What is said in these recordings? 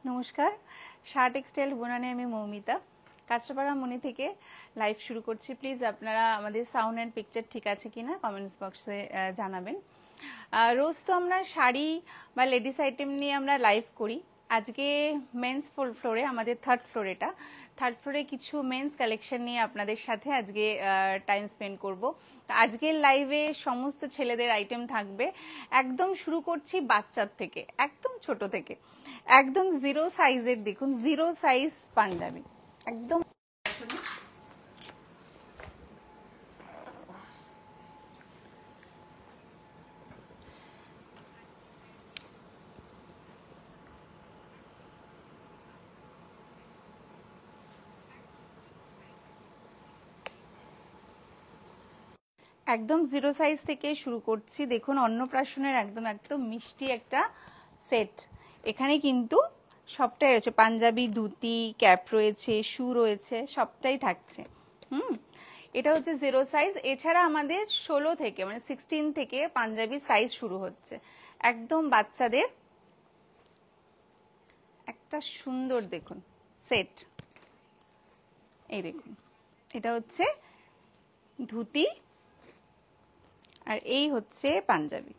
নমস্কার, শাহ টেক্সটাইল বোনানে আমি মৌমিতা কাঁচরাপাড়া মনি থেকে লাইভ শুরু করছি। প্লিজ আপনারা আমাদের সাউন্ড অ্যান্ড পিকচার ঠিক আছে কিনা কমেন্টস বক্সে জানাবেন। রোজ তো আমরা শাড়ি বা লেডিস আইটেম নিয়ে আমরা লাইভ করি। আজকে মেন্স ফ্লোরে, আমাদের থার্ড ফ্লোরে কিছু মেন্স কালেকশন নিয়ে আপনাদের সাথে আজকে টাইম স্পেন্ড করব। আজকের লাইভে সমস্ত ছেলেদের আইটেম থাকবে। একদম শুরু করছি বাচ্চার থেকে, একদম ছোট থেকে, একদম জিরো সাইজের। দেখুন জিরো সাইজ পাঞ্জাবি একদম একদম জিরো সাইজ থেকে শুরু করছি। দেখুন অন্নপ্রাশনের একদম একদম মিষ্টি একটা সেট। এখানে কিন্তু সবটাই রয়েছে, পাঞ্জাবি, ধুতি, ক্যাপ রয়েছে, শু রয়েছে, সবটাই থাকছে। এটা হচ্ছে জিরো সাইজ। এছাড়া আমাদের 16 থেকে মানে 16 থেকে পাঞ্জাবি সাইজ শুরু হচ্ছে। একদম বাচ্চাদের একটা সুন্দর দেখুন সেট। এই দেখুন, এটা হচ্ছে ধুতি আর এই হচ্ছে পাঞ্জাবি।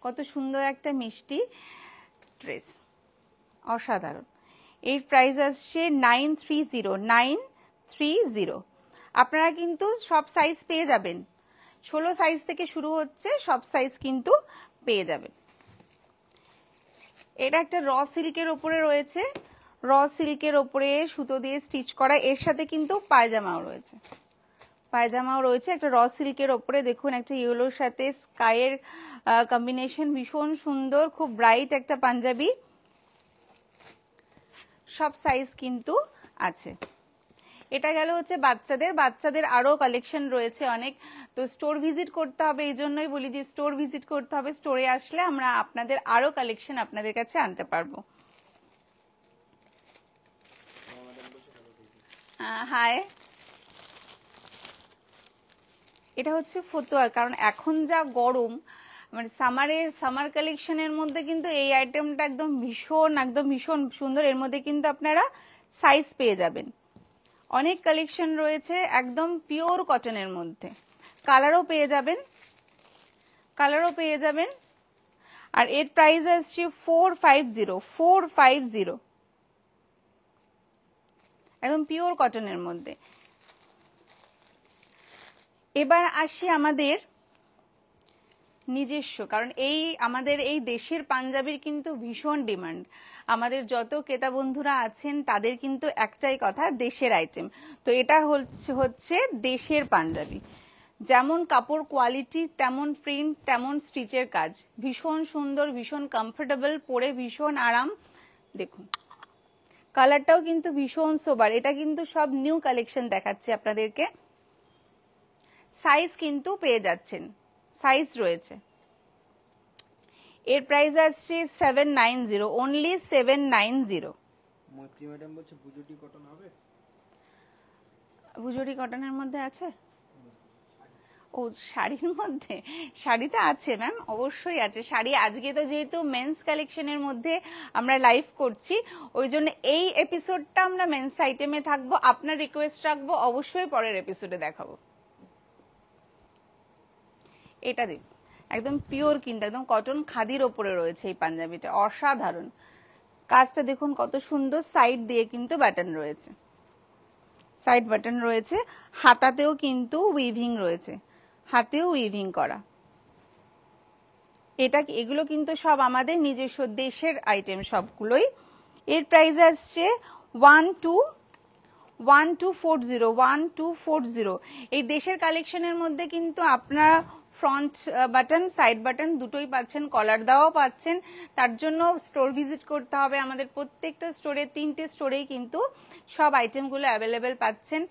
কত সুন্দর একটা মিষ্টি ড্রেস, অসাধারণ। এর প্রাইস আসছে 930। আপনারা কিন্তু সব সাইজ পেয়ে যাবেন। 16 সাইজ থেকে শুরু হচ্ছে, সব সাইজ কিন্তু পেয়ে যাবেন। এটা একটা র সিল্কের ওপরে রয়েছে, র সিল্কের ওপরে সুতো দিয়ে স্টিচ করা। এর সাথে কিন্তু পায়জামাও রয়েছে, একটা র সিল্কের ওপরে। দেখুন একটা ইয়েলোর সাথে স্কাইয়ের কম্বিনেশন, ভীষণ সুন্দর, খুব ব্রাইট একটা পাঞ্জাবি। সব সাইজ কিন্তু আছে। এটা গেল হচ্ছে বাচ্চাদের আরো কালেকশন রয়েছে অনেক। তো স্টোর ভিজিট করতে হবে, এই জন্যই বলি যে স্টোর ভিজিট করতে হবে। স্টোরে আসলে আমরা আপনাদের আরো কালেকশন আপনাদের কাছে আনতে পারবো। হাই, এটা হচ্ছে ফতুয়া। কারণ এখন যা গরম, মানে সামার কালেকশনের মধ্যে কিন্তু এই আইটেমটা একদম ভীষণ সুন্দর। এর মধ্যে কিন্তু আপনারা সাইজ পেয়ে যাবেন। অনেক কালেকশন রয়েছে একদম পিওর কটনের মধ্যে। কালারও পেয়ে যাবেন। আর এর প্রাইস আসছে 450। একদম পিওর কটনের মধ্যে। এবার আসি আমাদের নিজস্ব, কারণ আমাদের এই দেশের পাঞ্জাবির কিন্তু ভীষণ ডিমান্ড। আমাদের যত ক্রেতা বন্ধুরা আছেন তাদের কিন্তু একটাই কথা, দেশের আইটেম। তো এটা হচ্ছে দেশের পাঞ্জাবি। যেমন কাপড় কোয়ালিটি, তেমন প্রিন্ট, তেমন স্টিচের কাজ। ভীষণ সুন্দর, ভীষণ কমফোর্টেবল, পরে ভীষণ আরাম। দেখুন কালারটাও কিন্তু ভীষণ সোবার। এটা কিন্তু সব নিউ কালেকশন দেখাচ্ছি আপনাদেরকে। সাইজ কিন্তু পেয়ে যাচ্ছেন, সাইজ রয়েছে। এর প্রাইস আসছে 790, অনলি 790। মৈত্রী ম্যাডাম বলছে ভুজুটি কটন হবে? ভুজুটি কটনের মধ্যে আছে? ও শাড়ির মধ্যে, শাড়িতে আছে ম্যাম, অবশ্যই আছে শাড়ি। আজকে তো যেহেতু মেন্স কালেকশনের মধ্যে আমরা লাইভ করছি, ওই জন্য এই এপিসোডটা আমরা মেন্স আইটেমে থাকবো। আপনার রিকোয়েস্ট রাখবো, অবশ্যই পরের এপিসোডে দেখাবো। এটা দেখুন একদম পিওর, কিন্তু একদম কটন খাদির ওপরে রয়েছে এই পাঞ্জাবিটা, অসাধারণ। কাজটা দেখুন কত সুন্দর, সাইড দিয়ে কিন্তু বাটন রয়েছে, সাইড বাটন রয়েছে। হাতাতেও কিন্তু উইভিং রয়েছে, হাতেও উইভিং করা। এগুলো কিন্তু সব আমাদের নিজস্ব দেশের আইটেম সবগুলোই। এর প্রাইস আসছে 1240। এই দেশের কালেকশনের মধ্যে কিন্তু আপনারা ফ্রন্ট বাটন, সাইড বাটন দুটোই পাচ্ছেন, কলার দেওয়াও পাচ্ছেন। তার জন্য স্টোর ভিজিট করতে হবে। আমাদের প্রত্যেকটা স্টোরে, 3টে স্টোরেই কিন্তু সব আইটেমগুলো অ্যাভেলেবেল পাচ্ছেন।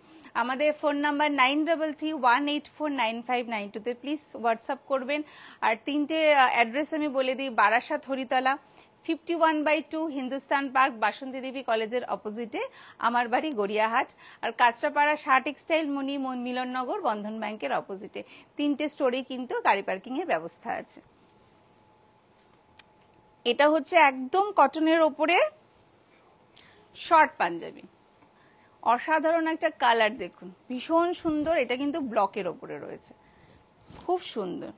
আমাদের ফোন নাম্বার 9331849592 প্লিজ হোয়াটসঅ্যাপ করবেন। আর 3টে অ্যাড্রেস আমি বলে দিই। বারাসাত হরিতলা 51/2 হিন্দুস্তান পার্ক, বাসন্তী দেবী কলেজের অপোজিটে আমার বাড়ি গড়িয়াহাট। আর কাঁচরাপাড়া শাহ টেক্সটাইল মনি মিলননগর বন্ধন ব্যাংকের অপোজিটে। 3টে স্টোরে কিন্তু গাড়ি পার্কিং এর ব্যবস্থা আছে। এটা হচ্ছে একদম কটনের ওপরে শর্ট পাঞ্জাবি, অসাধারণ একটা কালার দেখুন, ভীষণ সুন্দর। এটা কিন্তু ব্লকের ওপরে রয়েছে, খুব সুন্দর,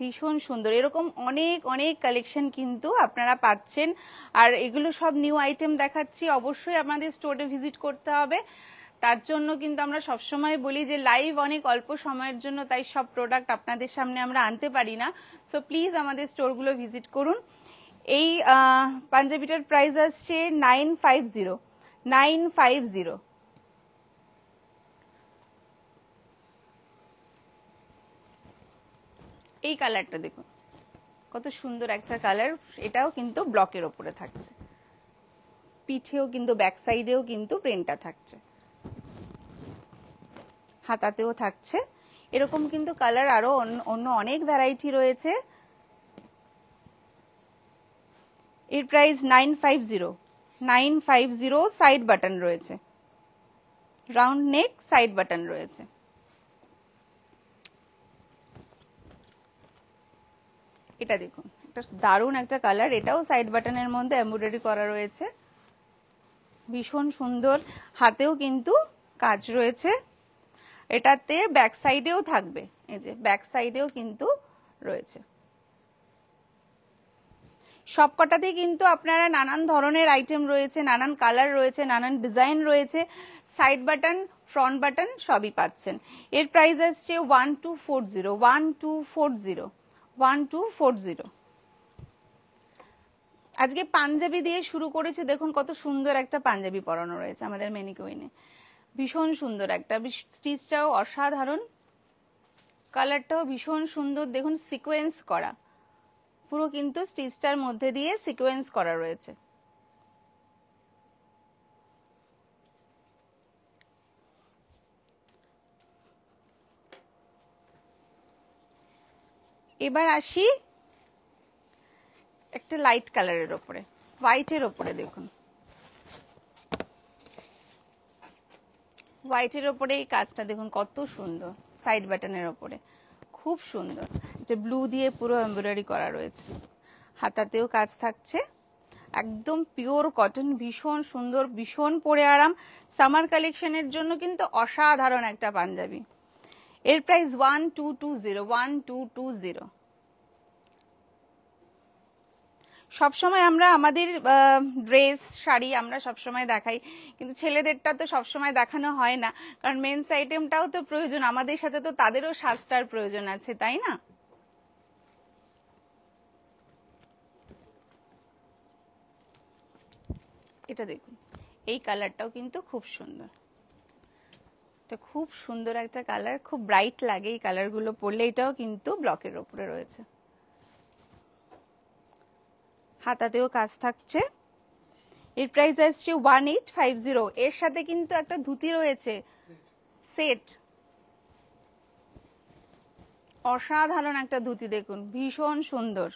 ভীষণ সুন্দর। এরকম অনেক অনেক কালেকশন কিন্তু আপনারা পাচ্ছেন। আর এগুলো সব নিউ আইটেম দেখাচ্ছি, অবশ্যই আপনাদের স্টোরে ভিজিট করতে হবে। তার জন্য কিন্তু আমরা সবসময় বলি যে লাইভ অনেক অল্প সময়ের জন্য, তাই সব প্রোডাক্ট আপনাদের সামনে আমরা আনতে পারি না। সো প্লিজ আমাদের স্টোরগুলো ভিজিট করুন। এই পাঞ্জাবিটার প্রাইস আসছে 950, 950। এই কালারটা দেখুন, কত সুন্দর একটা কালার। এটাও কিন্তু ব্লকের ওপরে থাকছে, পিঠেও কিন্তু ব্যাক সাইডেও কিন্তু প্রিন্টটা থাকছে, হাতাতেও থাকছে। এরকম কিন্তু কালার আরো অন্য অনেক ভ্যারাইটি রয়েছে। এর প্রাইস 950, 950। সাইড বাটন রয়েছে, রাউন্ড নেক, সাইড বাটন রয়েছে। এটা দেখুন, এটা দারুণ একটা কালার। এটাও সাইড বাটনের মধ্যে এমব্রয়ডারি করা রয়েছে, ভীষণ সুন্দর। হাতেও কিন্তু কাজ রয়েছে, এটাতে ব্যাক সাইডেও থাকবে, এই যে ব্যাক সাইডেও কিন্তু রয়েছে। সবকটাতেই কিন্তু আপনারা নানান ধরনের আইটেম রয়েছে, নানান কালার রয়েছে, নানান ডিজাইন রয়েছে। সাইড বাটন, ফ্রন্ট বাটন সবই পাচ্ছেন। এর প্রাইস আসছে 1240, 1240, 1240। আজকে পাঞ্জাবি দিয়ে শুরু করেছে, দেখুন কত সুন্দর একটা পাঞ্জাবি পরানো রয়েছে আমাদের ম্যানিকুইনে, ভীষণ সুন্দর একটা। স্টিচটাও অসাধারণ, কালারটাও ভীষণ সুন্দর। দেখুন সিকোয়েন্স করা, পুরো কিন্তু স্টিচটার মধ্যে দিয়ে সিকোয়েন্স করা রয়েছে। এবার আসি একটা লাইট কালারের ওপরে, হোয়াইটের ওপরে। দেখুন হোয়াইটের ওপরে এই কাজটা দেখুন কত সুন্দর, সাইড বাটনের ওপরে খুব সুন্দর। এটা ব্লু দিয়ে পুরো এমব্রয়ডারি করা রয়েছে, হাতাতেও কাজ থাকছে, একদম পিওর কটন, ভীষণ সুন্দর, ভীষণ পরে আরাম। সামার কালেকশনের জন্য কিন্তু অসাধারণ একটা পাঞ্জাবি। এর প্রাইস 1220, 1220। সবসময় আমরা আমাদের ড্রেস শাড়ি আমরা সবসময় দেখাই, কিন্তু ছেলেদেরটা তো সবসময় দেখানো হয় না, কারণ মেন্স আইটেমটাও তো প্রয়োজন, আমাদের সাথে তো তাদেরও সাজটার প্রয়োজন আছে, তাই না? এটা দেখুন, এই কালারটাও কিন্তু খুব সুন্দর, এটা খুব সুন্দর একটা কালার, খুব ব্রাইট লাগে এই কালারগুলো পরলে। এটাও কিন্তু ব্লকের ওপরে রয়েছে, হাতাতেও কাজ থাকছে। এর প্রাইস আসছে 1850। এর সাথে কিন্তু একটা ধুতি রয়েছে সেট, অসাধারণ একটা ধুতি দেখুন, ভীষণ সুন্দর।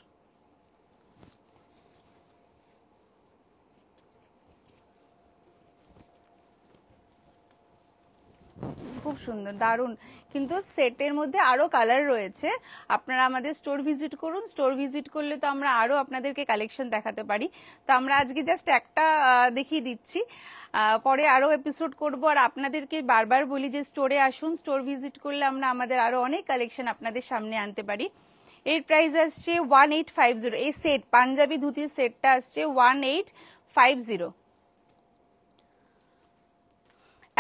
খুব সুন্দর, দারুণ। কিন্তু সেটের মধ্যে আরো কালার রয়েছে, আপনারা আমাদের স্টোর ভিজিট করুন। স্টোর ভিজিট করলে তো আমরা আরো আপনাদেরকে কালেকশন দেখাতে পারি। তো আমরা আজকে জাস্ট একটা দেখিয়ে দিচ্ছি, পরে আরো এপিসোড করব। আর আপনাদেরকে বারবার বলি যে স্টোরে আসুন, স্টোর ভিজিট করলে আমরা আমাদের আরো অনেক কালেকশন আপনাদের সামনে আনতে পারি। এর প্রাইস আসছে 1850। এই সেট পাঞ্জাবি ধুতির সেটটা আসছে 1850।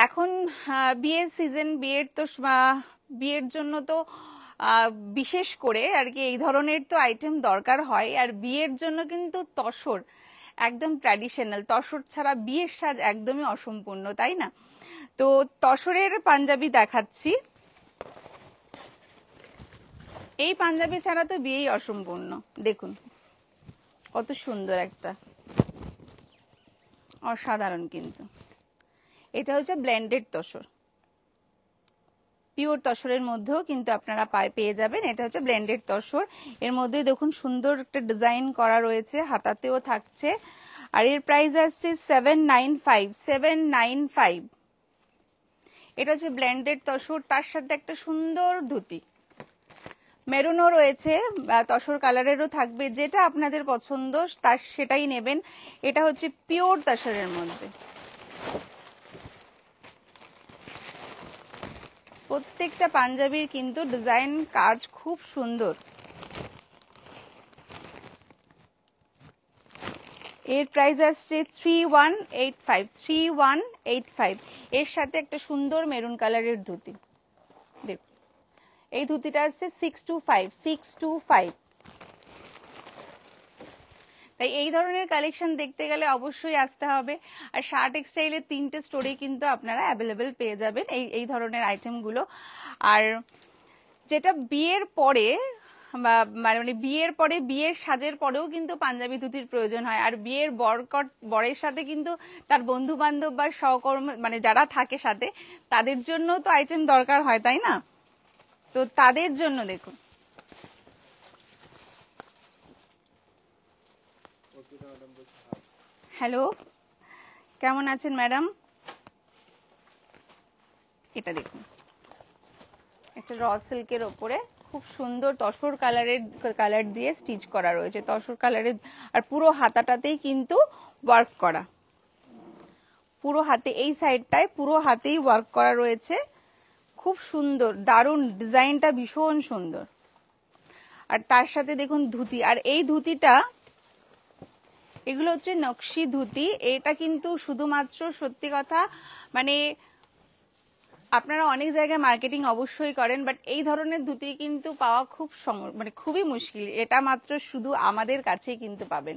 এখন বিয়ের সিজন, বিয়ের জন্য তো বিশেষ করে আর কি এই ধরনের তো আইটেম দরকার হয়। আর বিয়ের জন্য কিন্তু তসর একদম ট্র্যাডিশনাল, তসর ছাড়া বিয়ের সাজ একদমই অসম্পূর্ণ, তাই না? তো তসরের পাঞ্জাবি দেখাচ্ছি। এই পাঞ্জাবি ছাড়া তো বিয়েই অসম্পূর্ণ। দেখুন কত সুন্দর একটা, অসাধারণ। কিন্তু এটা হচ্ছে ব্লেন্ডেড তসর, পিওর তসরের মধ্যেও কিন্তু আপনারা পেয়ে যাবেন। এটা হচ্ছে ব্লেন্ডেড তসর, এর মধ্যে দেখুন সুন্দর একটা ডিজাইন করা রয়েছে, হাতাতেও থাকছে। আর এর প্রাইস আসছে 795, 795। এটা হচ্ছে ব্লেন্ডেড তসর, তার সাথে একটা সুন্দর ধুতি, মেরুনও রয়েছে, তসর কালারেরও থাকবে, যেটা আপনাদের পছন্দ তার সেটাই নেবেন। এটা হচ্ছে পিওর তসরের মধ্যে। প্রত্যেকটা পাঞ্জাবির কিন্তু ডিজাইন কাজ খুব সুন্দর। এর প্রাইস আসছে 3185, 3185। এর সাথে একটা সুন্দর মেরুন কালারের ধুতি, দেখুন এই ধুতিটা আসছে 625, 625। তাই এই ধরনের কালেকশন দেখতে গেলে অবশ্যই আসতে হবে। আর শাহ টেক্সটাইলের 3টে স্টোরে কিন্তু আপনারা অ্যাভেলেবেল পেয়ে যাবেন এই ধরনের আইটেমগুলো। আর যেটা বিয়ের পরে বা মানে বিয়ের পরে, বিয়ের সাজের পরেও কিন্তু পাঞ্জাবি ধুতির প্রয়োজন হয়। আর বিয়ের বরের সাথে কিন্তু তার বন্ধু বান্ধব বা সহকর্ম মানে যারা থাকে সাথে, তাদের জন্য তো আইটেম দরকার হয়, তাই না? তো তাদের জন্য দেখুন, হ্যালো, কেমন আছেন ম্যাডাম? এটা দেখুন, একটা র সিল্কের ওপরে খুব সুন্দর তসর কালার দিয়ে স্টিচ করা রয়েছে, তসর কালারের। আর পুরো হাতাটাতেই কিন্তু ওয়ার্ক করা, পুরো হাতে এই সাইডটায় পুরো হাতেই ওয়ার্ক করা রয়েছে। খুব সুন্দর, দারুণ ডিজাইনটা, ভীষণ সুন্দর। আর তার সাথে দেখুন ধুতি, আর এই ধুতিটা, এগুলো হচ্ছে নকশি ধুতি। এটা কিন্তু শুধুমাত্র সত্যি কথা মানে আপনারা অনেক জায়গায় মার্কেটিং অবশ্যই করেন, বাট এই ধরনের ধুতি কিন্তু পাওয়া খুব মানে খুবই মুশকিল। এটা মাত্র শুধু আমাদের কাছেই কিন্তু পাবেন।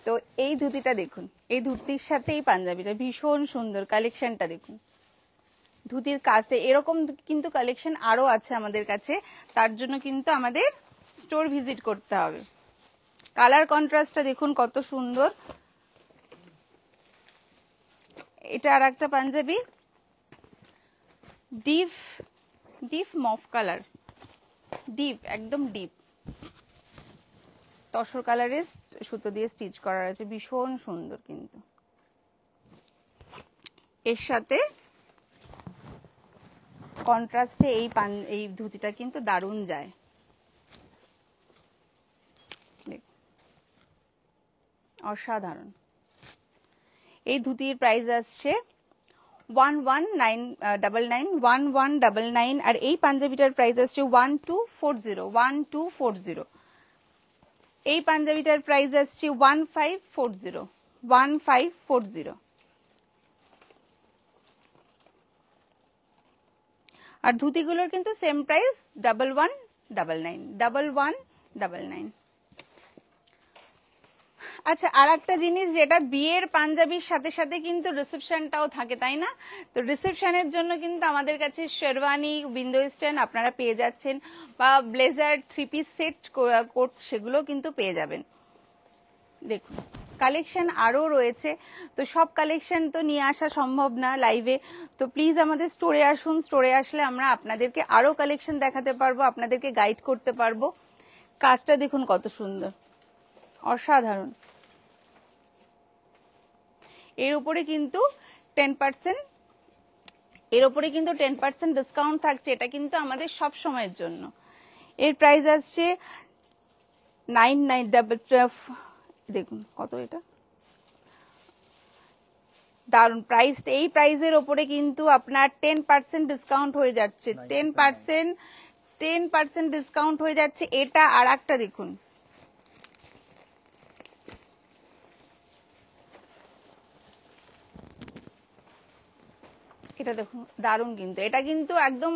তো এই ধুতিটা দেখুন, এই ধুতির সাথে এই পাঞ্জাবিটা ভীষণ সুন্দর। কালেকশনটা দেখুন, ধুতির কাজটা এরকম কিন্তু কালেকশন আরো আছে আমাদের কাছে, তার জন্য কিন্তু আমাদের স্টোর ভিজিট করতে হবে। কালার কন্ট্রাস্টটা দেখুন কত সুন্দর। এটা আর একটা পাঞ্জাবি, ডিপ মফ কালার, ডিপ, একদম ডিপ তসর কালারের সুতো দিয়ে স্টিচ করা আছে, ভীষণ সুন্দর। কিন্তু এর সাথে কন্ট্রাস্টে এই ধুতিটা কিন্তু দারুণ যায়। অসাধারণ। এই ধুতির প্রাইস আসছে 1199, আর এই পাঞ্জাবিটার প্রাইস আসছে 1240, 1240। এই পাঞ্জাবিটার প্রাইস আসছে 1540, 1540। আর ধুতিগুলোর কিন্তু সেম প্রাইস 1199, 1199। আচ্ছা, আর একটা জিনিস, যেটা বিয়ের পাঞ্জাবির সাথে সাথে কিন্তু রিসেপশনটাও থাকে, তাই না? তো রিসেপশনের জন্য কিন্তু আমাদের কাছে শেরওয়ানি, উইন্ডো স্ট্যান্ড আপনারা পেয়ে যাচ্ছেন, বা ব্লেজার, 3 পিস সেট, কোট, সেগুলো কিন্তু পেয়ে যাবেন। দেখুন কালেকশন আরও রয়েছে, তো সব কালেকশন তো নিয়ে আসা সম্ভব না লাইভে। তো প্লিজ আমাদের স্টোরে আসুন, স্টোরে আসলে আমরা আপনাদেরকে আরও কালেকশন দেখাতে পারবো, আপনাদেরকে গাইড করতে পারবো। কাজটা দেখুন কত সুন্দর, অসাধারণ। এর উপরে কিন্তু 10% ডিসকাউন্ট থাকছে, এটা কিন্তু আমাদের সব সময়ের জন্য। এর প্রাইস আসছে 99, দেখুন কত, এটা দারুন প্রাইস। এই প্রাইসের ওপরে কিন্তু আপনার 10% ডিসকাউন্ট হয়ে যাচ্ছে, 10% ডিসকাউন্ট হয়ে যাচ্ছে। এটা আর একটা দেখুন, এটা দেখুন দারুন। কিন্তু এটা কিন্তু একদম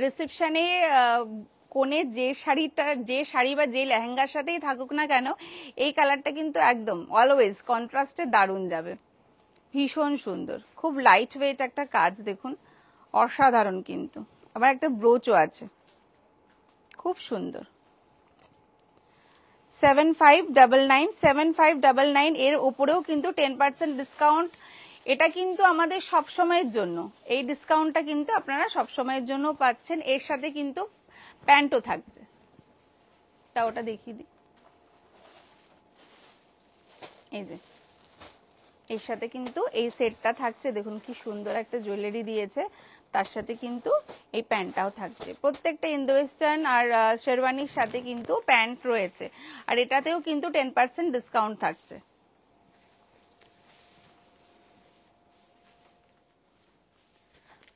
রিসেপশনে কোণে যে শাড়ি বা যে লেহেঙ্গার সাথেই থাকুক না কেন, এই কালারটা কিন্তু একদম অলওয়েজ কন্ট্রাস্টে দারুন যাবে, ভীষণ সুন্দর। খুব লাইট ওয়েট একটা কাজ দেখুন, অসাধারণ। কিন্তু আবার একটা ব্রোচও আছে, খুব সুন্দর। 7599, এর ওপরেও কিন্তু 10% ডিসকাউন্ট। এটা কিন্তু আমাদের সব সময়ের জন্য, এই ডিসকাউন্টটা কিন্তু আপনারা সব সময়ের জন্য পাচ্ছেন। এর সাথে কিন্তু প্যান্টও থাকছে, তা ওটা দেখিয়ে দিই। এই যে এর সাথে কিন্তু এই সেটটা থাকছে, দেখুন কি সুন্দর একটা জুয়েলারি দিয়েছে, তার সাথে কিন্তু এই প্যান্টটাও থাকছে। প্রত্যেকটা ইন্দো ওয়েস্টার্ন আর শেরওয়ানির সাথে কিন্তু প্যান্ট রয়েছে, আর এটাতেও কিন্তু 10% ডিসকাউন্ট থাকছে।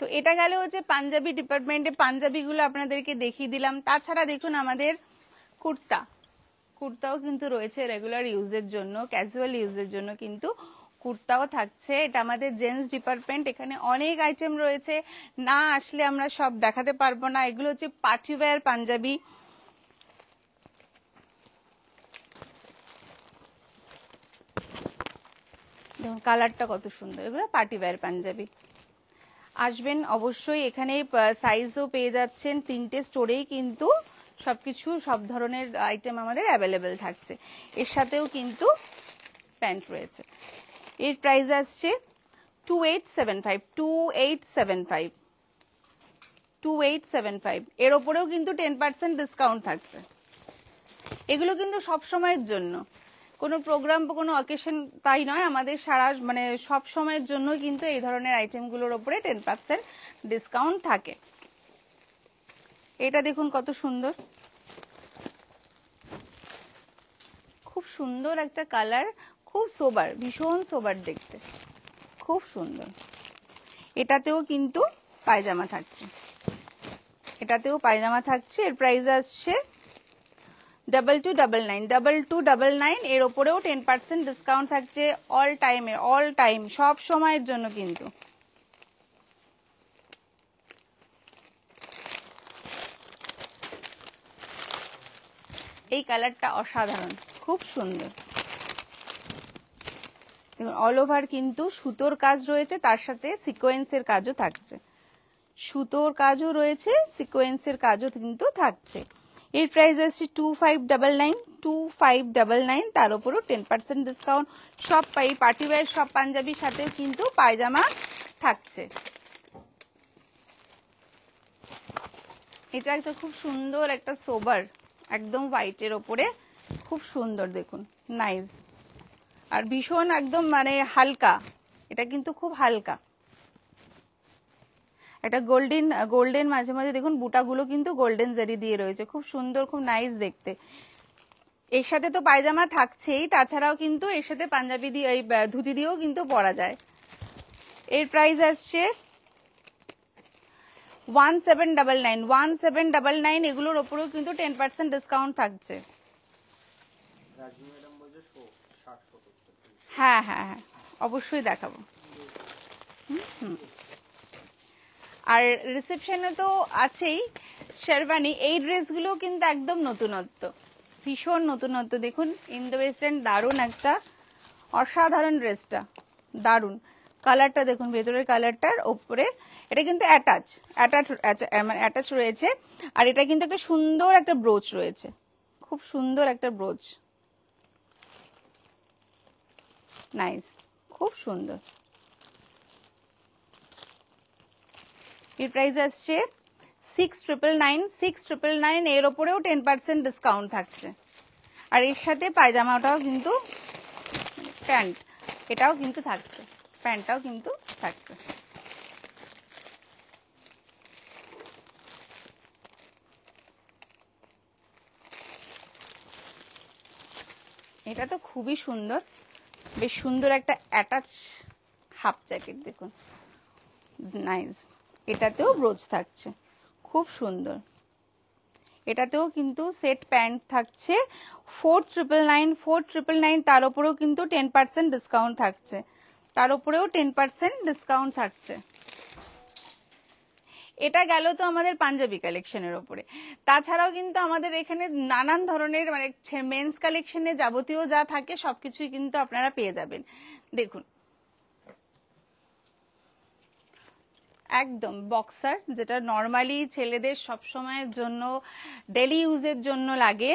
তো এটা গেল হচ্ছে পাঞ্জাবি ডিপার্টমেন্টে, পাঞ্জাবিগুলো আপনাদেরকে দেখিয়ে দিলাম। তাছাড়া দেখুন আমাদের কুর্তাও কিন্তু রয়েছে রেগুলার ইউজের জন্য, ক্যাজুয়াল ইউজের জন্য কিন্তু কুর্তাও থাকছে। এটা আমাদের জেন্টস ডিপার্টমেন্ট, এখানে অনেক আইটেম রয়েছে, না আসলে আমরা সব দেখাতে পারবো না। এগুলো হচ্ছে পার্টি ওয়্যার পাঞ্জাবি, দেখুন কালারটা কত সুন্দর, এগুলো পার্টি ওয়্যার পাঞ্জাবি। আসবেন অবশ্যই, এখানে সাইজও পেয়ে যাচ্ছেন, 3টে স্টোরেই কিন্তু সবকিছু সব ধরনের আইটেম আমাদের অ্যাভেলেবেল থাকছে। এর সাথেও কিন্তু প্যান্ট রয়েছে। এর প্রাইস আসছে 2875 এর ওপরেও কিন্তু 10% ডিসকাউন্ট থাকছে। এগুলো কিন্তু সব সময়ের জন্য, কোনো প্রোগ্রাম বা কোনো অকেশন তাই নয়, আমাদের সারা মানে সব সময়ের জন্য কিন্তু এই ধরনের আইটেমগুলোর ওপরে 10% ডিসকাউন্ট থাকে। এটা দেখুন কত সুন্দর, খুব সুন্দর একটা কালার, খুব সোবার, ভীষণ সোবার দেখতে, খুব সুন্দর। এটাতেও কিন্তু পায়জামা থাকছে, এটাতেও পায়জামা থাকছে। এর প্রাইস আসছে 2299 এর ওপরেও 10% ডিসকাউন্ট থাকছে। অল টাইম সব সময়ের জন্য কিন্তু। এই কালারটা অসাধারণ, খুব সুন্দর। দেখুন অল ওভার কিন্তু সুতোর কাজ রয়েছে, তার সাথে সিকোয়েন্সের কাজও থাকছে, সুতোর কাজও রয়েছে, সিকোয়েন্সের কাজও কিন্তু থাকছে। এর প্রাইস আছে 2599, তার উপরও 10% ডিসকাউন্ট। সব পার্টি ওয়্যার সব পাঞ্জাবির সাথেও কিন্তু পায়জামা থাকছে। এটা একটা খুব সুন্দর একটা সোবার, একদম হোয়াইটের ওপরে, খুব সুন্দর দেখুন, নাইস, আর ভীষণ একদম মানে হালকা, এটা কিন্তু খুব হালকা। একটা গোল্ডেন মাঝে মাঝে দেখুন বুটাগুলো কিন্তু গোল্ডেন জারি দিয়ে রয়েছে, খুব সুন্দর, খুব নাইস দেখতে। এর সাথে তো পায়জামা থাকছেই, তাছাড়াও কিন্তু এর সাথে পাঞ্জাবি দিয়ে এই ধুতি দিয়েও কিন্তু পরা যায়। এর প্রাইস আসছে 1799, এগুলোর ওপরেও কিন্তু 10% ডিসকাউন্ট থাকছে। হ্যাঁ হ্যাঁ হ্যাঁ, অবশ্যই দেখাবো। আর রিসেপশনে তো আছেই শেরওয়ানি, এই ড্রেসগুলো কিন্তু একদম নতুনত্ব, ভীষণ নতুনত্ব। দেখুন ইন্দো ওয়েস্টার্ন, দারুণ একটা অসাধারণ ড্রেসটা, দারুণ কালারটা দেখুন, ভেতরের কালারটার ওপরে এটা কিন্তু অ্যাটাচ রয়েছে, আর এটা কিন্তু একটা সুন্দর একটা ব্রোচ রয়েছে, খুব সুন্দর একটা ব্রোচ, নাইস, খুব সুন্দর। এর প্রাইস আসছে 6999, এর ওপরেও 10% ডিসকাউন্ট থাকছে। আর এর সাথে পায়জামাটাও কিন্তু, প্যান্ট এটাও কিন্তু থাকছে, প্যান্টটাও কিন্তু থাকছে। এটা তো খুবই সুন্দর, বেশ সুন্দর একটা অ্যাটাচ হাফ জ্যাকেট দেখুন, নাইস। এটাতেও ব্রোচ থাকছে, খুব সুন্দর। এটাতেও কিন্তু সেট প্যান্ট থাকছে 4999, তার উপরেও কিন্তু 10% ডিসকাউন্ট থাকছে, তার উপরেও 10% ডিসকাউন্ট থাকছে। এটা গেল তো আমাদের পাঞ্জাবি কালেকশনের উপরে। তাছাড়াও কিন্তু আমাদের এখানে নানান ধরনের মানে মেন্স কালেকশনে যাবতীয় যা থাকে সবকিছুই কিন্তু আপনারা পেয়ে যাবেন। দেখুন একদম বক্সার, যেটা নর্মালি ছেলেদের সব সময়ের জন্য ডেলি ইউজের জন্য লাগে,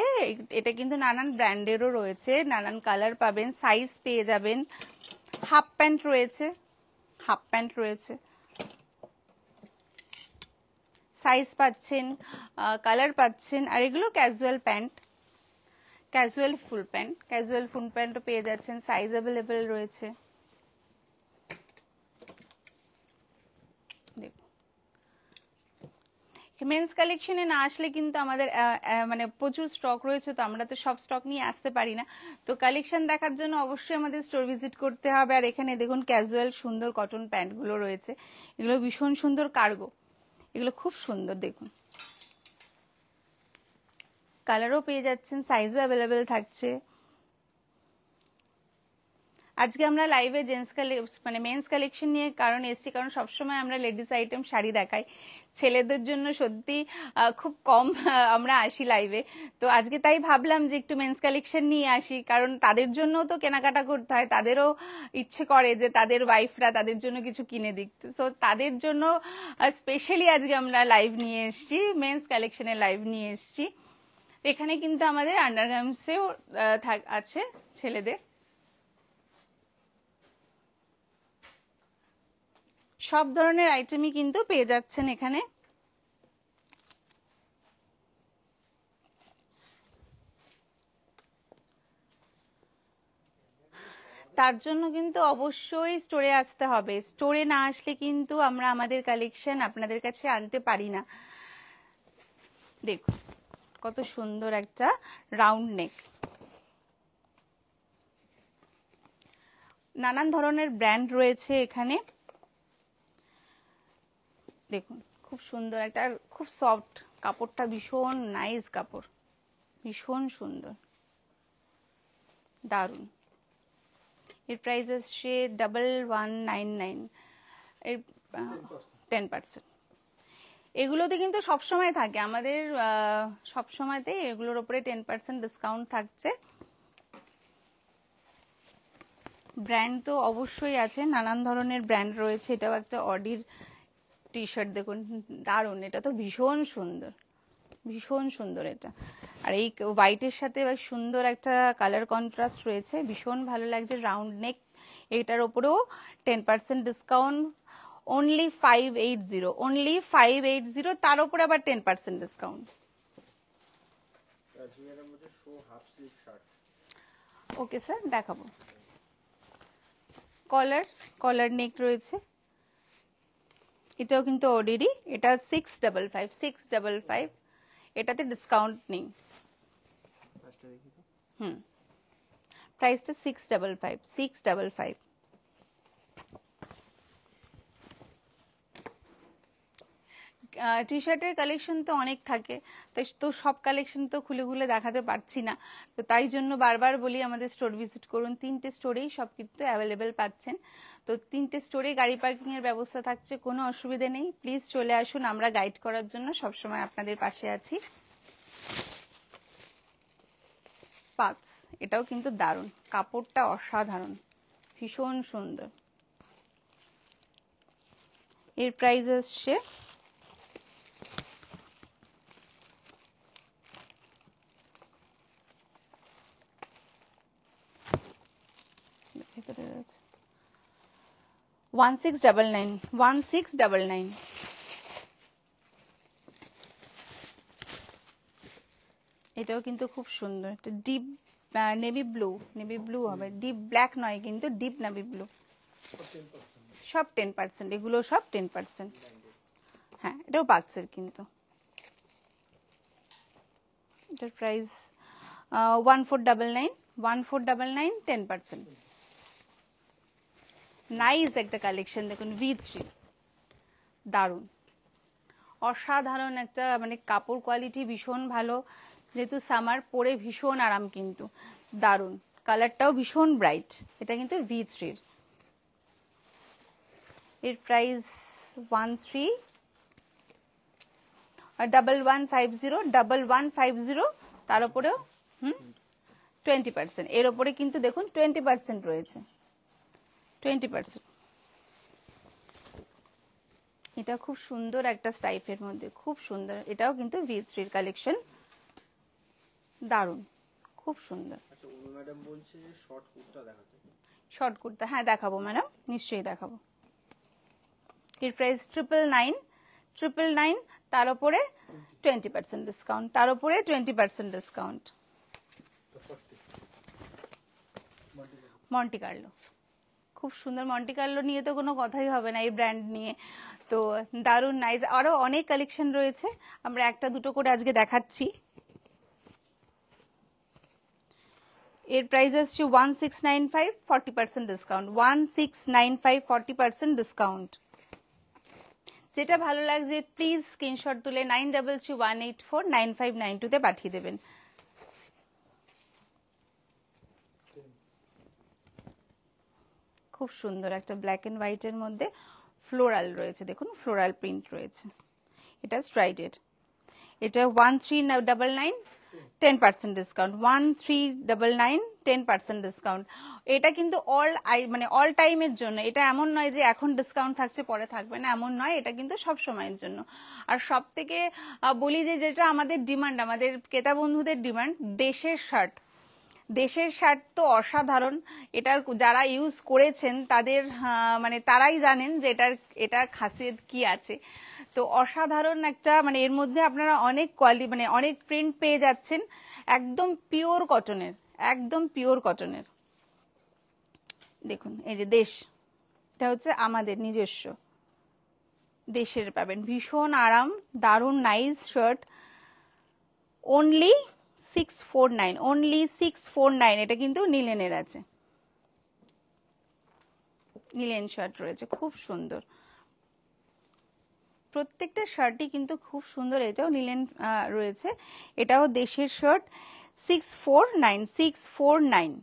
এটা কিন্তু নানান ব্র্যান্ডেরও রয়েছে, নানান কালার পাবেন, সাইজ পেয়ে যাবেন। হাফ প্যান্ট রয়েছে, সাইজ পাচ্ছেন, কালার পাচ্ছেন। আর এগুলো ক্যাজুয়াল প্যান্ট, ক্যাজুয়াল ফুল প্যান্টও পেয়ে যাচ্ছেন, সাইজ অ্যাভেলেবেল রয়েছে। দেখুন মেন্স কালেকশনে না আসলে কিন্তু আমাদের মানে প্রচুর স্টক রয়েছে, তো আমরা তো সব স্টক নিয়ে আসতে পারি না। তো কালেকশন দেখার জন্য অবশ্যই আমাদের স্টোর ভিজিট করতে হবে। আর এখানে দেখুন ক্যাজুয়াল সুন্দর কটন প্যান্টগুলো রয়েছে, এগুলো ভীষণ সুন্দর কার্গো, এগুলো খুব সুন্দর। দেখুন কালারও পেয়ে যাচ্ছেন, সাইজও অ্যাভেলেবেল থাকছে। আজকে আমরা লাইভে জেন্টস মানে মেন্স কালেকশন নিয়ে কারণ এসছি, কারণ সবসময় আমরা লেডিস আইটেম শাড়ি দেখাই, ছেলেদের জন্য সত্যি খুব কম আমরা আসি লাইভে। তো আজকে তাই ভাবলাম যে একটু মেন্স কালেকশন নিয়ে আসি, কারণ তাদের জন্যও তো কেনাকাটা করতে হয়, তাদেরও ইচ্ছে করে যে তাদের ওয়াইফরা তাদের জন্য কিছু কিনে দিক। সো তাদের জন্য স্পেশালি আজকে আমরা লাইভ নিয়ে এসছি, মেন্স কালেকশনের লাইভ নিয়ে এসছি। এখানে কিন্তু আমাদের আন্ডারগার্মেন্টসেও আছে ছেলেদের, সব ধরনের আইটেমই কিন্তু পেয়ে যাচ্ছেন এখানে। তার জন্য কিন্তু অবশ্যই স্টোরে আসতে হবে, স্টোরে না আসলে কিন্তু আমরা আমাদের কালেকশন আপনাদের কাছে আনতে পারি না। দেখুন কত সুন্দর একটা রাউন্ড নেক, নানান ধরনের ব্র্যান্ড রয়েছে এখানে। দেখুন খুব সুন্দর একটা, আর খুব সফট কাপড়টা, ভীষণ নাইস কাপড়, ভীষণ সুন্দর, দারুণ। এর প্রাইস আসছে 1199, এর 10%। এগুলোতে কিন্তু সবসময় থাকে আমাদের, সবসময়তে এগুলোর উপরে 10% ডিসকাউন্ট থাকছে। ব্র্যান্ড তো অবশ্যই আছে, নানান ধরনের ব্র্যান্ড রয়েছে। এটাও একটা অডির টি শার্ট, দেখুন দারুণ, এটা তো ভীষণ সুন্দর, ভীষণ সুন্দর এটা। আর এই হোয়াইটের সাথে সুন্দর একটা কালার কন্ট্রাস্ট রয়েছে, ভীষণ ভালো লাগছে। রাউন্ড নেক, এটার ওপরেও 10% ডিসকাউন্ট, অনলি 580, অনলি 580, তার উপরে আবার 10% ডিসকাউন্ট। ওকে স্যার, দেখাবো। কলার নেক রয়েছে, এটাও কিন্তু অর্ডিনারি, এটা 655, এটাতে ডিসকাউন্ট নেই। প্রাইসটা 655। টি শার্টের কালেকশন তো অনেক থাকে, তাই তো সব কালেকশন তো খুলে খুলে দেখাতে পারছি না। তো তাই জন্য বারবার বলি আমাদের স্টোর ভিজিট করুন, 3টে স্টোরেই সব কিন্তু অ্যাভেলেবেল পাচ্ছেন। তো 3টে স্টোরে গাড়ি পার্কিং এর ব্যবস্থা থাকছে, কোনো অসুবিধা নেই। প্লিজ চলে আসুন, আমরা গাইড করার জন্য সবসময় আপনাদের পাশে আছি। পাক্স, এটাও কিন্তু দারুণ, কাপড়টা অসাধারণ, ভীষণ সুন্দর। এর প্রাইস আসছে 1699। এটাও কিন্তু খুব সুন্দর, একটা ডিপ নেভি ব্লু হবে, ডিপ ব্ল্যাক নয় কিন্তু ডিপ নেভি ব্লু। সব 10%, এগুলো সব 10%। হ্যাঁ, এটাও পাক্সের কিন্তু। এটার প্রাইস 1499, 10%। নাইস একটা কালেকশন, দেখুন V3, দারুণ অসাধারণ একটা, মানে কাপড় কোয়ালিটি ভীষণ ভালো, যেহেতু সামার পরে ভীষণ আরাম, কিন্তু দারুণ, কালারটাও ভীষণ ব্রাইট। এটা কিন্তু V3। এর প্রাইস 1150, তার উপরেও 20%। এর ওপরে কিন্তু দেখুন 20% রয়েছে, 20%। এটা খুব সুন্দর একটা স্টাইপের মধ্যে, খুব সুন্দর, এটাও কিন্তু V3 কালেকশন, দারুণ, খুব সুন্দর। আচ্ছা, অনু ম্যাডাম বলছে যে শর্ট কুর্তা দেখাতে। শর্ট কুর্তা, হ্যাঁ দেখাবো ম্যাডাম, নিশ্চয়ই দেখাবো। এর প্রাইস 999, তার উপরে 20% ডিসকাউন্ট, তার উপরে 20% ডিসকাউন্ট। মন্টি কার্লো, খুব সুন্দর। মন্টি কার্লো নিয়ে তো কোনো কথাই হবে না এই ব্র্যান্ড নিয়ে, তো দারুণ নাইস, আরো অনেক কালেকশন রয়েছে, আমরা একটা দুটো করে আজকে দেখাচ্ছি। এর প্রাইস আসছে 1695, 40% ডিসকাউন্ট, 1695, 40% ডিসকাউন্ট। যেটা ভালো লাগছে প্লিজ স্ক্রিনশট তুলে 9331849592 তে পাঠিয়ে দেবেন। খুব সুন্দর একটা ব্ল্যাক এন্ড হোয়াইট এর মধ্যে ফ্লোরাল রয়েছে, দেখুন ফ্লোরাল প্রিন্ট রয়েছে, এটা স্ট্রাইটেড। এটা 1399, 10% ডিসকাউন্ট, 1399, 10% ডিসকাউন্ট। এটা কিন্তু মানে অল টাইমের জন্য, এটা এমন নয় যে এখন ডিসকাউন্ট থাকছে পরে থাকবে না, এমন নয়, এটা কিন্তু সব সময়ের জন্য। আর সব থেকে বলি যে যেটা আমাদের ডিমান্ড, আমাদের ক্রেতা বন্ধুদের ডিমান্ড, দেশের শার্ট। দেশের শার্ট তো অসাধারণ, এটার যারা ইউজ করেছেন তাদের মানে তারাই জানেন যে এটার খাসিয়ত কি আছে। তো অসাধারণ একটা, মানে এর মধ্যে আপনারা অনেক কোয়ালিটি, মানে অনেক প্রিন্ট পেয়ে যাচ্ছেন, একদম পিওর কটনের, একদম পিওর কটনের। দেখুন এই যে দেশ, এটা হচ্ছে আমাদের নিজস্ব দেশের পাবেন, ভীষণ আরাম, দারুণ নাইস শার্ট, অনলি 649, অনলি 649। এটা কিন্তু নিলেনের আছে, নিলেন শার্ট রয়েছে, খুব সুন্দর, প্রত্যেকটা শার্টই কিন্তু খুব সুন্দর। এটাও নিলেন রয়েছে, এটাও দেশের শার্ট, 649, 649।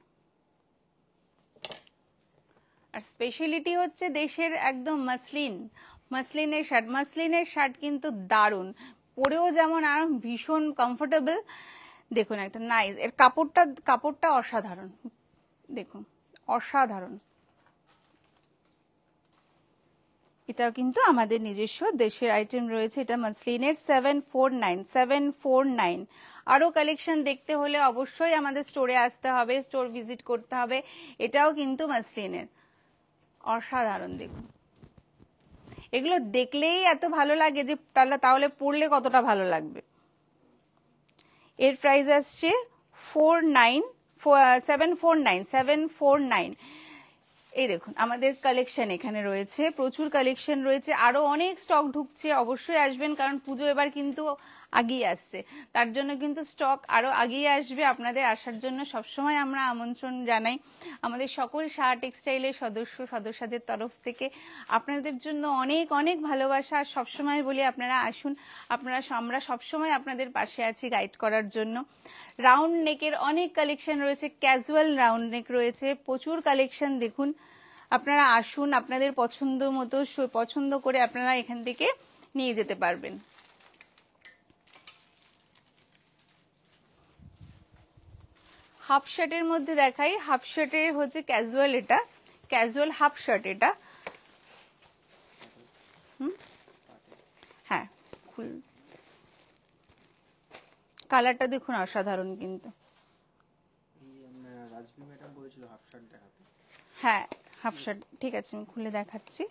আর স্পেশালিটি হচ্ছে দেশের একদম মাসলিনের শার্ট, মাসলিনের শার্ট কিন্তু দারুণ, পরেও যেমন আরাম, ভীষণ কমফোর্টেবল। দেখুন একটা নাইস, এর কাপড়টা অসাধারণ, দেখুন অসাধারণ। এটাও কিন্তু আমাদের নিজস্ব দেশের আইটেম রয়েছে, এটা মাসলিনের, 749, 749। আরো কালেকশন দেখতে হলে অবশ্যই আমাদের স্টোরে আসতে হবে, স্টোর ভিজিট করতে হবে। এটাও কিন্তু মাসলিনের, অসাধারণ। দেখুন এগুলো দেখলেই এত ভালো লাগে যে তাহলে পরলে কতটা ভালো লাগবে। এর প্রাইস আসছে 749, 749। এই দেখুন আমাদের কালেকশন এখানে রয়েছে, প্রচুর কালেকশন রয়েছে, আরো অনেক স্টক ঢুকছে, অবশ্যই আসবেন, কারণ পুজো এবার কিন্তু আগিয়ে আসছে, তার জন্য কিন্তু স্টক আরো আগিয়ে আসবে। আপনাদের আসার জন্য সবসময় আমরা আমন্ত্রণ জানাই, আমাদের সকল সাহা টেক্সটাইলের সদস্যদের তরফ থেকে আপনাদের জন্য অনেক অনেক ভালোবাসা। সবসময় বলি আপনারা আসুন, আমরা সবসময় আপনাদের পাশে আছি গাইড করার জন্য। রাউন্ড নেকের অনেক কালেকশন রয়েছে, ক্যাজুয়াল রাউন্ড নেক রয়েছে, প্রচুর কালেকশন। দেখুন আপনারা আসুন, আপনাদের পছন্দ মতো পছন্দ করে আপনারা এখান থেকে নিয়ে যেতে পারবেন। হাফ শার্টের মধ্যে দেখাই, হাফ শার্টের হচ্ছে ক্যাজুয়াল, এটা ক্যাজুয়াল হাফ শার্ট, এটা হ্যাঁ কালারটা দেখুন অসাধারণ কিন্তু। রাজবি ম্যাডাম বলেছিল হাফ শার্ট দেখাতে, হ্যাঁ হাফ শার্ট, ঠিক আছে আমি খুলে দেখাচ্ছি।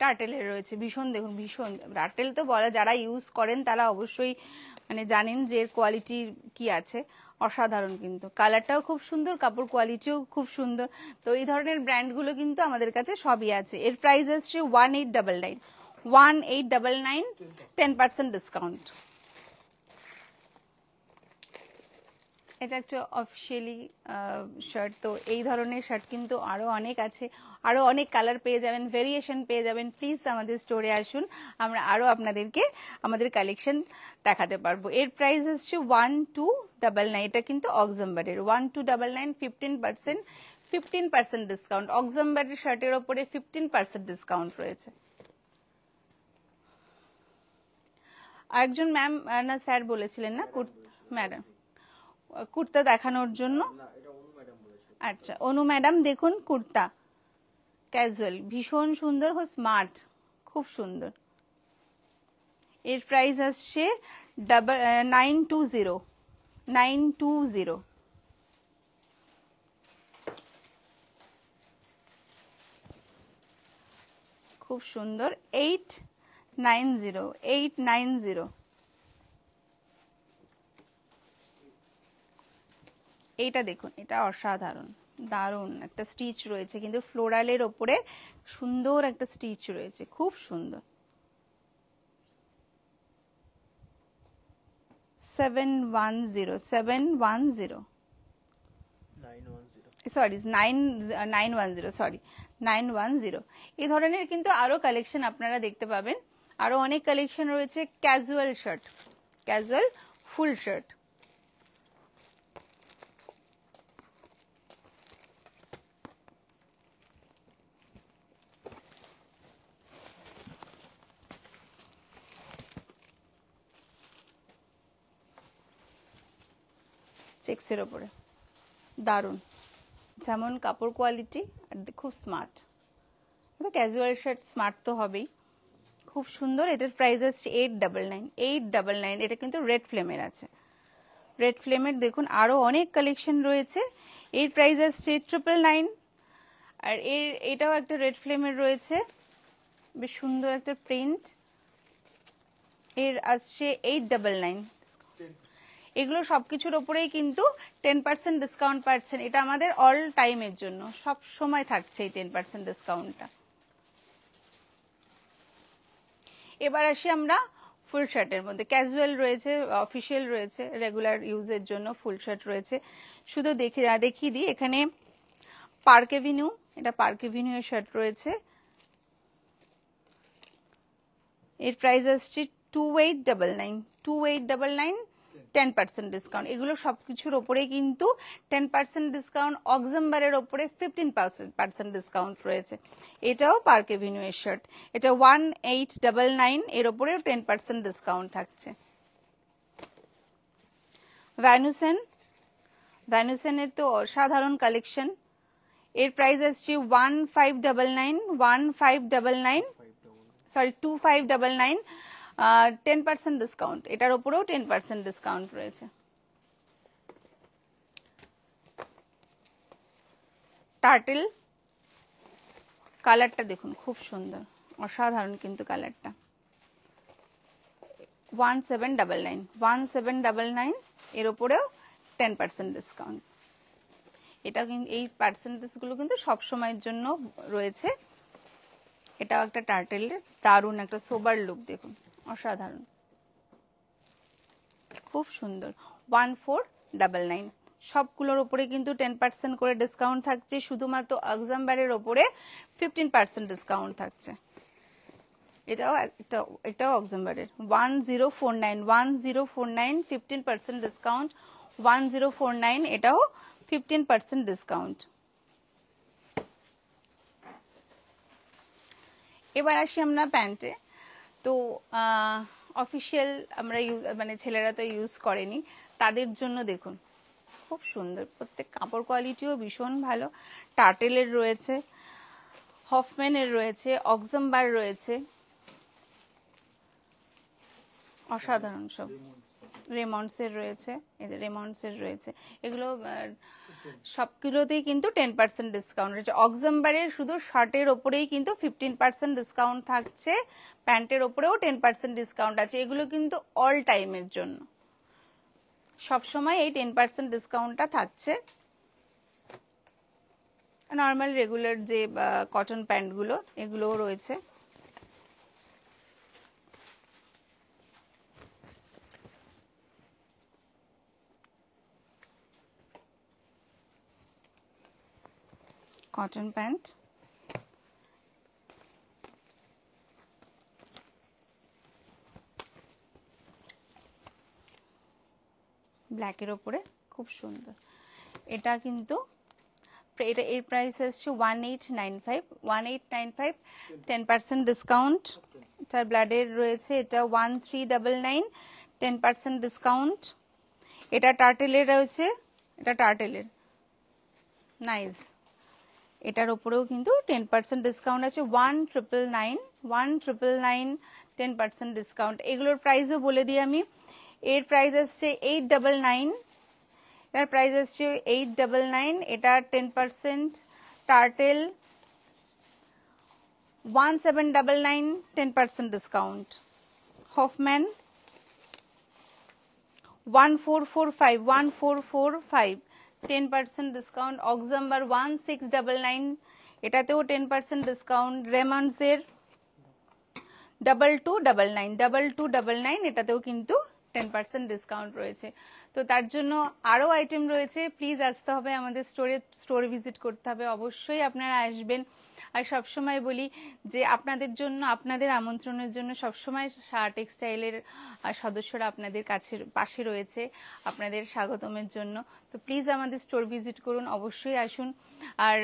টার্টেলের রয়েছে, ভীষণ দেখুন, ভীষণ টার্টেল তো বলা, যারা ইউজ করেন তারা অবশ্যই মানে জানেন যে এর কোয়ালিটি কি আছে, অসাধারণ কিন্তু। কালারটাও খুব সুন্দর, কাপড় কোয়ালিটিও খুব সুন্দর। তো এই ধরনের ব্র্যান্ডগুলো কিন্তু আমাদের কাছে সবই আছে। এর প্রাইস আসছে 1899, 1899, 10% ডিসকাউন্ট। এটা একটা অফিসিয়ালি শার্ট, তো এই ধরনের শার্ট কিন্তু আরো অনেক আছে, আরো অনেক কালার পেয়ে যাবেন, ভেরিয়েশন পেয়ে যাবেন। প্লিজ আমাদের স্টোরে আসুন, আমরা আরো আপনাদেরকে আমাদের কালেকশন দেখাতে পারবো। এর প্রাইস হচ্ছে 1299, এটা কিন্তু অক্সেম্বারের, 1299, 15% ডিসকাউন্ট, অক্সেম্বারের শার্টের ওপরে 15% ডিসকাউন্ট রয়েছে। আরেকজন ম্যাম না স্যার বলেছিলেন না ম্যাডাম কুর্তা দেখানোর জন্য, আচ্ছা অনু ম্যাডাম দেখুন কুর্তা ক্যাজুয়াল, ভীষণ সুন্দর, স্মার্ট, খুব সুন্দর। এর প্রাইস আসছে 920, 920। খুব সুন্দর, 890, 890। এইটা দেখুন, এটা অসাধারণ, দারুণ একটা স্টিচ রয়েছে, কিন্তু ফ্লোরালের ওপরে সুন্দর একটা স্টিচ রয়েছে, খুব সুন্দর। 710 সরি 910 সরি 910। এই ধরনের কিন্তু আরো কালেকশন আপনারা দেখতে পাবেন, আরো অনেক কালেকশন রয়েছে। Casual shirt, casual full shirt, চেক্সের ওপরে দারুণ, যেমন কাপড় কোয়ালিটি আর খুব স্মার্ট। এটা ক্যাজুয়াল শার্ট, স্মার্ট তো হবেই, খুব সুন্দর। এটার প্রাইস আসছে 899, 899। এটা কিন্তু রেড ফ্লেমের আছে, রেড ফ্লেমের দেখুন আরো অনেক কালেকশন রয়েছে। এর প্রাইস আসছে 999। আর এটাও একটা রেড ফ্লেমের রয়েছে, বেশ সুন্দর একটা প্রিন্ট, এর আসছে 899। এগুলো সবকিছুর ওপরেই কিন্তু 10% ডিসকাউন্ট পাচ্ছেন। এটা আমাদের অল টাইমের জন্য, সব সময় থাকছে এই 10% ডিসকাউন্টটা। এবার আসি আমরা ফুল শার্টের মধ্যে। ক্যাজুয়াল রয়েছে, অফিসিয়াল রয়েছে, রেগুলার ইউজের জন্য ফুল শার্ট রয়েছে। শুধু দেখিয়ে দিই, এখানে পার্ক এভিনিউ, এটা পার্ক এভিনিউ এর শার্ট রয়েছে। এর প্রাইস আসছে 2899, 2899, 10% ডিসকাউন্ট। এগুলো সবকিছুর ওপরে কিন্তু 10% ডিসকাউন্ট, অক্সেম্বারের ওপরে 15% ডিসকাউন্ট রয়েছে। এটাও পার্ক এভিনিউ এর শার্ট, এটা 1899, এর ওপরেও 10% ডিসকাউন্ট থাকছে। ভ্যানুসেন, ভ্যানুসেনের তো অসাধারণ কালেকশন। এর প্রাইস আসছে 1599, 1599 সরি 2599, 10% ডিসকাউন্ট। এটার উপরেও 10% ডিসকাউন্ট রয়েছে। টার্টেল, কালারটা দেখুন খুব সুন্দর, অসাধারণ কিন্তু কালারটা। 1799, 1799, এর উপরেও 10% ডিসকাউন্ট। এটা কিন্তু এই পার্সেন্টেজগুলো কিন্তু সব সময়ের জন্য রয়েছে। এটাও একটা টার্টেলের দারুণ একটা সোবার লুক, দেখুন অসাধারণ, খুব সুন্দর। 1499, সবগুলোর উপরে কিন্তু 10% করে ডিসকাউন্ট থাকছে। শুধুমাত্র অক্সেম্বারের ওপরে 15% ডিসকাউন্ট থাকছে। এটাও অক্সেম্বারের 1049, 1049, 15% ডিসকাউন্ট, 1049, এটাও 15% ডিসকাউন্ট। এবার আসি আমরা প্যান্টে। তো অফিসিয়াল আমরা মানে ছেলেরা তো ইউজ করেনি, তাদের জন্য দেখুন খুব সুন্দর, প্রত্যেক কাপড় কোয়ালিটিও ভীষণ ভালো। টার্টেলের রয়েছে, হফম্যানের রয়েছে, অক্সেম্বার রয়েছে, অসাধারণ সব। রেমন্ডসের রয়েছে, এদের রেমন্ডসের রয়েছে। এগুলো সবগুলোতেই কিন্তু 10% ডিসকাউন্ট রয়েছে। অক্সেম্বারের শুধু শার্টের ওপরেই কিন্তু 15% ডিসকাউন্ট থাকছে, প্যান্টের ওপরেও 10% ডিসকাউন্ট আছে। এগুলো কিন্তু অল টাইমের জন্য, সব সময় এই 10% ডিসকাউন্টটা থাকছে। নর্মাল রেগুলার যে কটন প্যান্টগুলো, এগুলোও রয়েছে। কটন প্যান্ট, ব্ল্যাকের ওপরে খুব সুন্দর। এটা কিন্তু এর প্রাইস আসছে 1895, 1895, 10% ডিসকাউন্ট। এটার ব্লাডের রয়েছে, এটা 1399, 10% ডিসকাউন্ট। এটা টার্টেলের রয়েছে, এটা টার্টেলের নাইস, এটার উপরেও কিন্তু 10% ডিসকাউন্ট আছে। 1999, 1999, 10% ডিসকাউন্ট। এগুলোর প্রাইসও বলে দিই আমি। এর প্রাইস আসছে 899, এটার প্রাইস আসছে 899, এটা 10%। Turtle 1799, 10% discount. Hoffmann 1445, 1445, 10% discount. Oxemberg 1699, এটাতেও 10% ডিসকাউন্ট। রেমন্ডসের 2299, এটাতেও কিন্তু 10% ডিসকাউন্ট রয়েছে। তো তার জন্য আরও আইটেম রয়েছে, প্লিজ আসতে হবে আমাদের স্টোরে ভিজিট করতে হবে, অবশ্যই আপনারা আসবেন। আর সবসময় বলি যে আপনাদের জন্য, আপনাদের আমন্ত্রণের জন্য সবসময় টেক্সটাইলের সদস্যরা আপনাদের পাশে রয়েছে আপনাদের স্বাগতমের জন্য। তো প্লিজ আমাদের স্টোর ভিজিট করুন, অবশ্যই আসুন। আর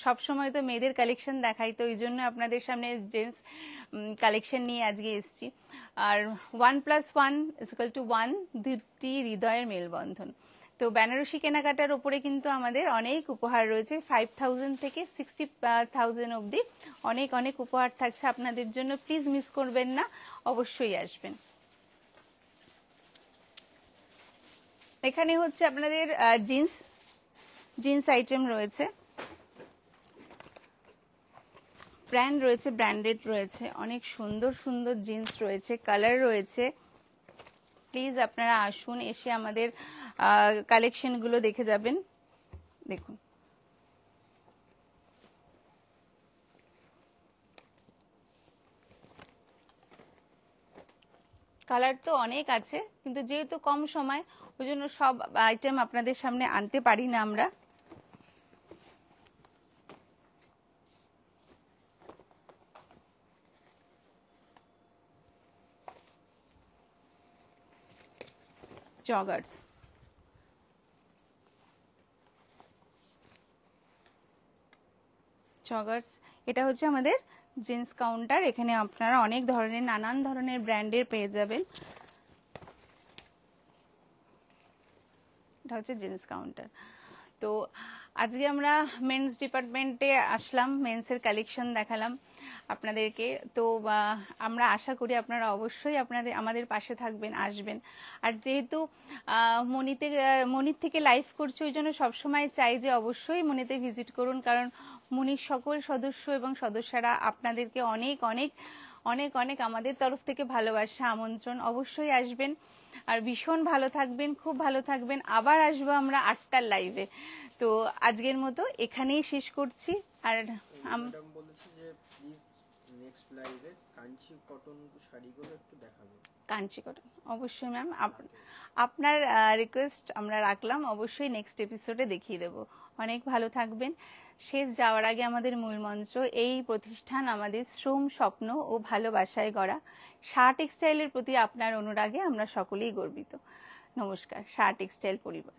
সবসময় তো মেয়েদের কালেকশন দেখাই, তো এই জন্য আপনাদের সামনে জেন্টস কালেকশন নিয়ে আজকে এসেছি। আর 1+1=1, দুটি হৃদয়ের মেলবন্ধন। তো বেনারসি কেনাকাটার উপরে কিন্তু আমাদের অনেক উপহার রয়েছে, 5000 থেকে 60,000 অবধি অনেক অনেক উপহার থাকছে আপনাদের জন্য, প্লিজ মিস করবেন না, অবশ্যই আসবেন। এখানে হচ্ছে আপনাদের জিন্স আইটেম রয়েছে, ব্র্যান্ড রয়েছে, ব্র্যান্ডেড রয়েছে, অনেক সুন্দর সুন্দর জিন্স রয়েছে, কালার রয়েছে। প্লিজ আপনারা আসুন, এসে আমাদের কালেকশনগুলো দেখে যাবেন। দেখুন, কালার তো অনেক আছে, কিন্তু যেহেতু কম সময়, ওই জন্য সব আইটেম আপনাদের সামনে আনতে পারি না আমরা। জগার্স, এটা হচ্ছে আমাদের জিন্স কাউন্টার। এখানে আপনারা অনেক ধরনের, নানান ধরনের ব্র্যান্ডের পেয়ে যাবেন। এটা হচ্ছে জিন্স কাউন্টার। তো আজকে আমরা মেন্স ডিপার্টমেন্টে আসলাম, মেন্সের কালেকশন দেখালাম আপনাদেরকে। তো আমরা আশা করি আপনারা অবশ্যই আমাদের পাশে থাকবেন, আসবেন। আর যেহেতু মনির থেকে লাইভ করছি, ওই জন্য সবসময় চাই যে অবশ্যই মনিতে ভিজিট করুন, কারণ মনির সকল সদস্য এবং সদস্যরা আপনাদেরকে অনেক অনেক অনেক অনেক আমাদের তরফ থেকে ভালোবাসা, আমন্ত্রণ, অবশ্যই আসবেন। আর ভীষণ ভালো থাকবেন, খুব ভালো থাকবেন। আবার আসবো আমরা 8টার লাইভে। তো আজকের মতো এখানেই শেষ করছি। আর ম্যাডাম বলেছে যে প্লিজ নেক্সট লাইভে কাঞ্চি কটন শাড়িগুলো একটু দেখাবেন। কাঞ্চি কটন, অবশ্যই ম্যাম, আপনার রিকোয়েস্ট আমরা রাখলাম, অবশ্যই নেক্সট এপিসোডে দেখিয়ে দেব। অনেক ভালো থাকবেন। শেষ যাওয়ার আগে আমাদের মূল মন্ত্র, এই প্রতিষ্ঠান আমাদের শ্রম, স্বপ্ন ও ভালোবাসায় গড়া। শাহ টেক্সটাইলের প্রতি আপনার অনুরাগে আমরা সকলেই গর্বিত। নমস্কার, শাহ টেক্সটাইল পরিবার।